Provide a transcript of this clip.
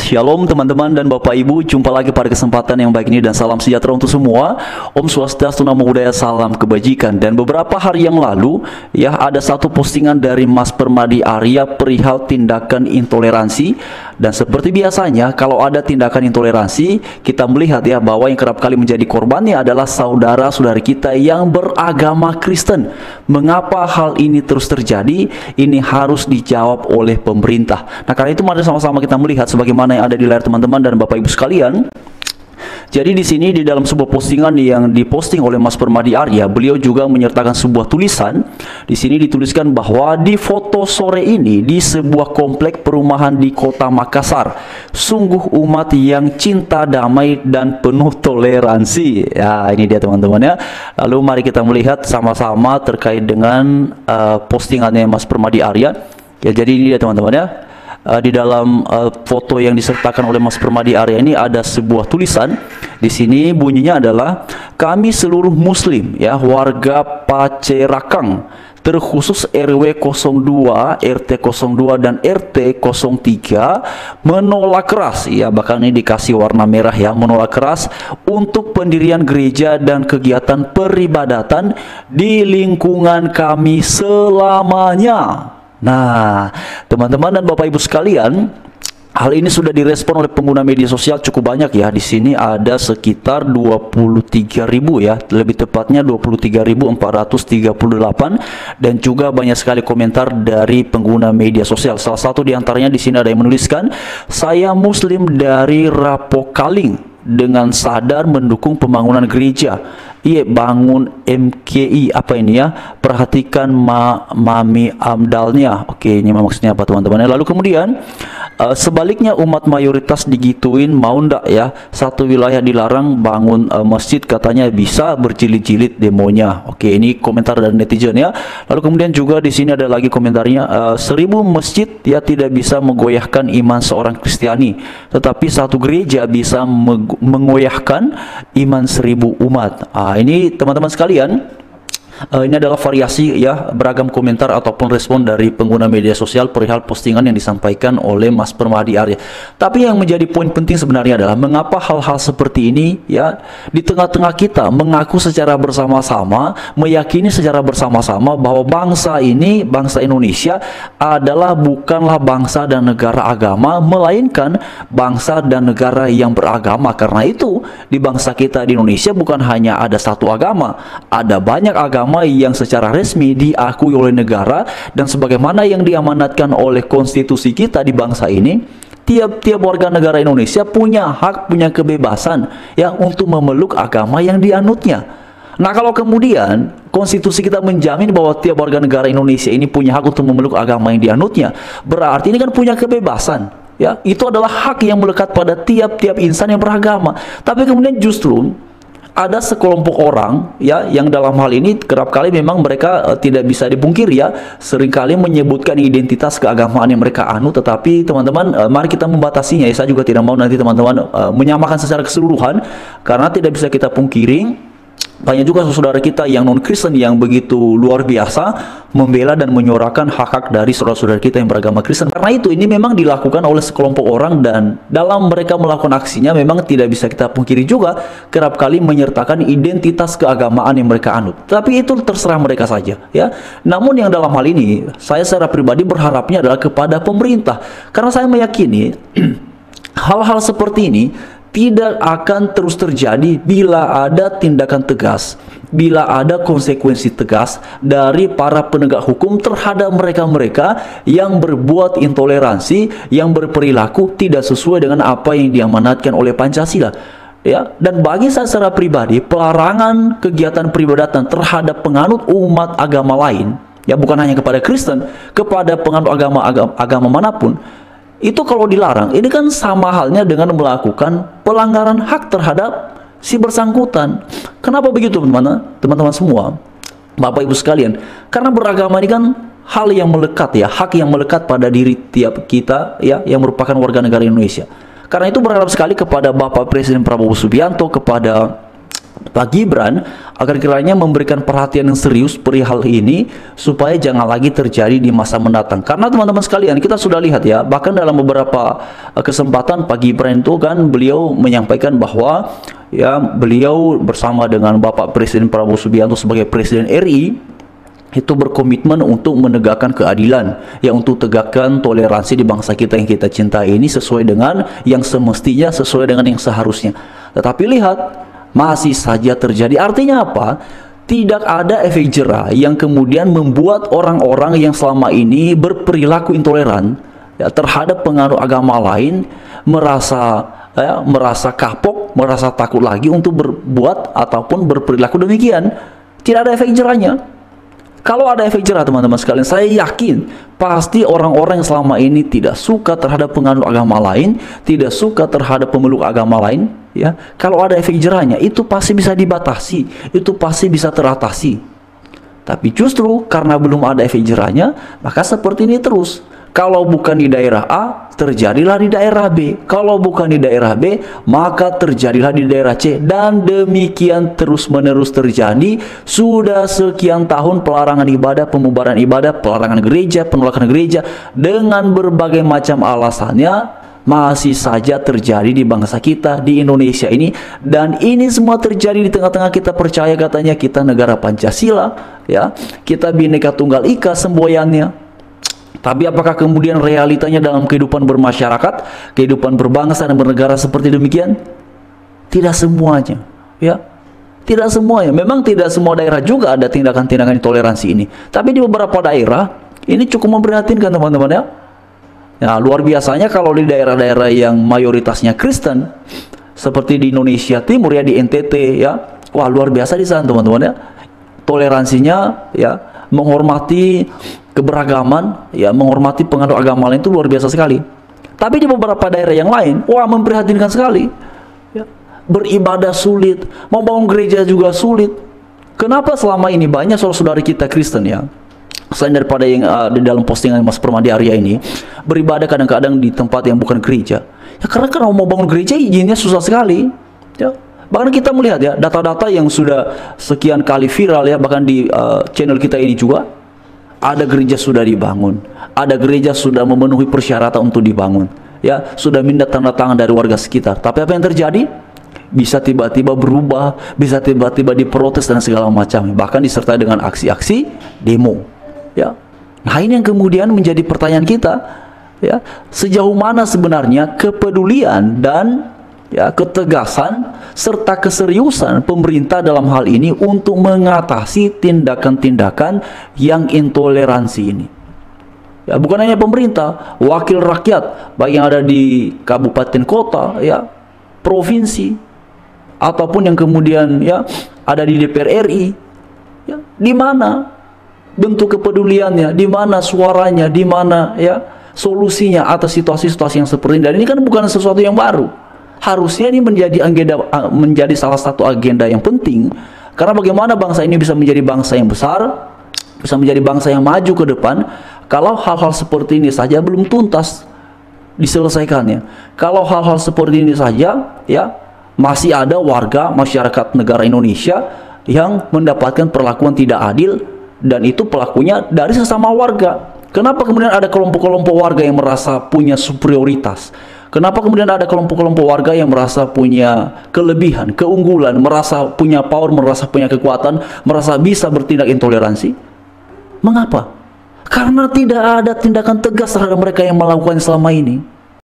Shalom teman-teman dan Bapak Ibu, jumpa lagi pada kesempatan yang baik ini dan salam sejahtera untuk semua. Om Swastiastu, Namo Buddhaya, salam kebajikan. Dan beberapa hari yang lalu ya ada satu postingan dari Mas Permadi Arya perihal tindakan intoleransi. Dan seperti biasanya kalau ada tindakan intoleransi, kita melihat ya bahwa yang kerap kali menjadi korbannya adalah saudara-saudari kita yang beragama Kristen. Mengapa hal ini terus terjadi? Ini harus dijawab oleh pemerintah. Nah, karena itu mari sama-sama kita melihat sebagaimana yang ada di layar teman-teman dan Bapak Ibu sekalian. Jadi di sini di dalam sebuah postingan yang diposting oleh Mas Permadi Arya, beliau juga menyertakan sebuah tulisan. Di sini dituliskan bahwa di foto sore ini di sebuah komplek perumahan di Kota Makassar, sungguh umat yang cinta damai dan penuh toleransi. Ya, ini dia teman-teman ya. Lalu mari kita melihat sama-sama terkait dengan postingannya Mas Permadi Arya. Ya, jadi ini dia teman-teman ya. Di dalam foto yang disertakan oleh Mas Permadi Arya ini ada sebuah tulisan. Di sini bunyinya adalah, kami seluruh muslim ya warga Pacerakang, terkhusus RW 02, RT 02 dan RT 03 menolak keras ya, bahkan ini dikasih warna merah ya, menolak keras untuk pendirian gereja dan kegiatan peribadatan di lingkungan kami selamanya. Nah, teman-teman dan Bapak Ibu sekalian, hal ini sudah direspon oleh pengguna media sosial cukup banyak ya. Di sini ada sekitar 23.000 ya, lebih tepatnya 23.438, dan juga banyak sekali komentar dari pengguna media sosial. Salah satu diantaranya di sini ada yang menuliskan, saya Muslim dari Rapokaling dengan sadar mendukung pembangunan gereja. Iya, bangun MKI apa ini ya, perhatikan mami amdalnya. Oke, ini maksudnya apa teman-teman. Lalu kemudian sebaliknya umat mayoritas digituin mau ndak ya, satu wilayah dilarang bangun masjid katanya bisa berjilid-jilid demonya. Oke, ini komentar dari netizen ya. Lalu kemudian juga di sini ada lagi komentarnya, 1000 masjid ya tidak bisa menggoyahkan iman seorang Kristiani, tetapi satu gereja bisa mengoyahkan iman 1000 umat. Ini teman-teman sekalian, ini adalah variasi ya, beragam komentar ataupun respon dari pengguna media sosial perihal postingan yang disampaikan oleh Mas Permadi Arya. Tapi yang menjadi poin penting sebenarnya adalah mengapa hal-hal seperti ini ya di tengah-tengah kita mengaku secara bersama-sama, meyakini secara bersama-sama bahwa bangsa ini, bangsa Indonesia adalah bukanlah bangsa dan negara agama, melainkan bangsa dan negara yang beragama. Karena itu di bangsa kita di Indonesia bukan hanya ada satu agama, ada banyak agama yang secara resmi diakui oleh negara, dan sebagaimana yang diamanatkan oleh konstitusi kita di bangsa ini, tiap-tiap warga negara Indonesia punya hak, punya kebebasan ya untuk memeluk agama yang dianutnya. Nah, kalau kemudian konstitusi kita menjamin bahwa tiap warga negara Indonesia ini punya hak untuk memeluk agama yang dianutnya, berarti ini kan punya kebebasan ya, itu adalah hak yang melekat pada tiap-tiap insan yang beragama. Tapi kemudian justru ada sekelompok orang ya yang dalam hal ini kerap kali memang mereka tidak bisa dipungkiri ya, seringkali menyebutkan identitas keagamaan yang mereka anut, tetapi teman-teman mari kita membatasinya ya. Saya juga tidak mau nanti teman-teman menyamakan secara keseluruhan, karena tidak bisa kita pungkiri banyak juga saudara kita yang non-Kristen yang begitu luar biasa membela dan menyuarakan hak-hak dari saudara-saudara kita yang beragama Kristen. Karena itu ini memang dilakukan oleh sekelompok orang, dan dalam mereka melakukan aksinya memang tidak bisa kita pungkiri juga kerap kali menyertakan identitas keagamaan yang mereka anut. Tapi itu terserah mereka saja ya. Namun yang dalam hal ini saya secara pribadi berharapnya adalah kepada pemerintah, karena saya meyakini hal-hal seperti ini tidak akan terus terjadi bila ada tindakan tegas, bila ada konsekuensi tegas dari para penegak hukum terhadap mereka-mereka yang berbuat intoleransi, yang berperilaku tidak sesuai dengan apa yang diamanatkan oleh Pancasila. Ya, dan bagi saya secara pribadi, pelarangan kegiatan peribadatan terhadap penganut umat agama lain, ya bukan hanya kepada Kristen, kepada penganut agama manapun, itu kalau dilarang, ini kan sama halnya dengan melakukan pelanggaran hak terhadap si bersangkutan. Kenapa begitu teman-teman semua, Bapak Ibu sekalian? Karena beragama ini kan hal yang melekat ya, hak yang melekat pada diri tiap kita ya yang merupakan warga negara Indonesia. Karena itu berharap sekali kepada Bapak Presiden Prabowo Subianto, kepada Pak Gibran agar kiranya memberikan perhatian yang serius perihal ini supaya jangan lagi terjadi di masa mendatang. Karena teman-teman sekalian, kita sudah lihat ya, bahkan dalam beberapa kesempatan Pak Gibran itu kan beliau menyampaikan bahwa ya beliau bersama dengan Bapak Presiden Prabowo Subianto sebagai Presiden RI itu berkomitmen untuk menegakkan keadilan, ya, untuk tegakkan toleransi di bangsa kita yang kita cintai ini sesuai dengan yang semestinya, sesuai dengan yang seharusnya. Tetapi lihat, masih saja terjadi. Artinya apa? Tidak ada efek jera yang kemudian membuat orang-orang yang selama ini berperilaku intoleran ya, terhadap pengaruh agama lain merasa kapok, merasa takut lagi untuk berbuat ataupun berperilaku demikian. Tidak ada efek jerahnya. Kalau ada efek jerah teman-teman sekalian, saya yakin pasti orang-orang yang selama ini tidak suka terhadap penganut agama lain, tidak suka terhadap pemeluk agama lain, ya, kalau ada efek jerahnya itu pasti bisa dibatasi, itu pasti bisa teratasi. Tapi justru karena belum ada efek jerahnya, maka seperti ini terus. Kalau bukan di daerah A, terjadilah di daerah B. Kalau bukan di daerah B, maka terjadilah di daerah C. Dan demikian terus-menerus terjadi. Sudah sekian tahun pelarangan ibadah, pembubaran ibadah, pelarangan gereja, penolakan gereja, dengan berbagai macam alasannya, masih saja terjadi di bangsa kita, di Indonesia ini. Dan ini semua terjadi di tengah-tengah kita percaya katanya kita negara Pancasila, ya, kita Bhinneka Tunggal Ika semboyannya. Tapi apakah kemudian realitanya dalam kehidupan bermasyarakat, kehidupan berbangsa dan bernegara seperti demikian? Tidak semuanya, ya. Tidak semuanya. Memang tidak semua daerah juga ada tindakan-tindakan intoleransi ini. Tapi di beberapa daerah ini cukup memprihatinkan teman-teman ya. Ya, luar biasanya kalau di daerah-daerah yang mayoritasnya Kristen seperti di Indonesia Timur ya, di NTT ya. Wah, luar biasa di sana teman-teman ya. Toleransinya ya, menghormati keberagaman, ya, menghormati penganut agama lain itu luar biasa sekali. Tapi di beberapa daerah yang lain, wah, memprihatinkan sekali. Ya, beribadah sulit, mau bangun gereja juga sulit. Kenapa selama ini banyak saudara-saudari kita Kristen ya, selain daripada yang di dalam postingan Mas Permadi Arya ini, beribadah kadang-kadang di tempat yang bukan gereja? Ya karena kalau mau bangun gereja izinnya susah sekali. Ya. Bahkan kita melihat ya data-data yang sudah sekian kali viral ya, bahkan di channel kita ini juga. Ada gereja sudah dibangun, ada gereja sudah memenuhi persyaratan untuk dibangun, ya, sudah minta tanda tangan dari warga sekitar. Tapi apa yang terjadi? Bisa tiba-tiba berubah, bisa tiba-tiba diprotes dan segala macam, bahkan disertai dengan aksi-aksi demo, ya. Nah, ini yang kemudian menjadi pertanyaan kita, ya, sejauh mana sebenarnya kepedulian dan ya ketegasan serta keseriusan pemerintah dalam hal ini untuk mengatasi tindakan-tindakan yang intoleransi ini. Ya, bukan hanya pemerintah, wakil rakyat baik yang ada di kabupaten kota, ya, provinsi, ataupun yang kemudian ya ada di DPR RI. Ya, di mana bentuk kepeduliannya, di mana suaranya, di mana ya solusinya atas situasi-situasi yang seperti ini. Dan ini kan bukan sesuatu yang baru. Harusnya ini menjadi salah satu agenda yang penting, karena bagaimana bangsa ini bisa menjadi bangsa yang besar, bisa menjadi bangsa yang maju ke depan, kalau hal-hal seperti ini saja belum tuntas diselesaikannya. Kalau hal-hal seperti ini saja ya masih ada warga masyarakat negara Indonesia yang mendapatkan perlakuan tidak adil, dan itu pelakunya dari sesama warga. Kenapa kemudian ada kelompok-kelompok warga yang merasa punya superioritas? Kenapa kemudian ada kelompok-kelompok warga yang merasa punya kelebihan, keunggulan, merasa punya power, merasa punya kekuatan, merasa bisa bertindak intoleransi? Mengapa? Karena tidak ada tindakan tegas terhadap mereka yang melakukan selama ini.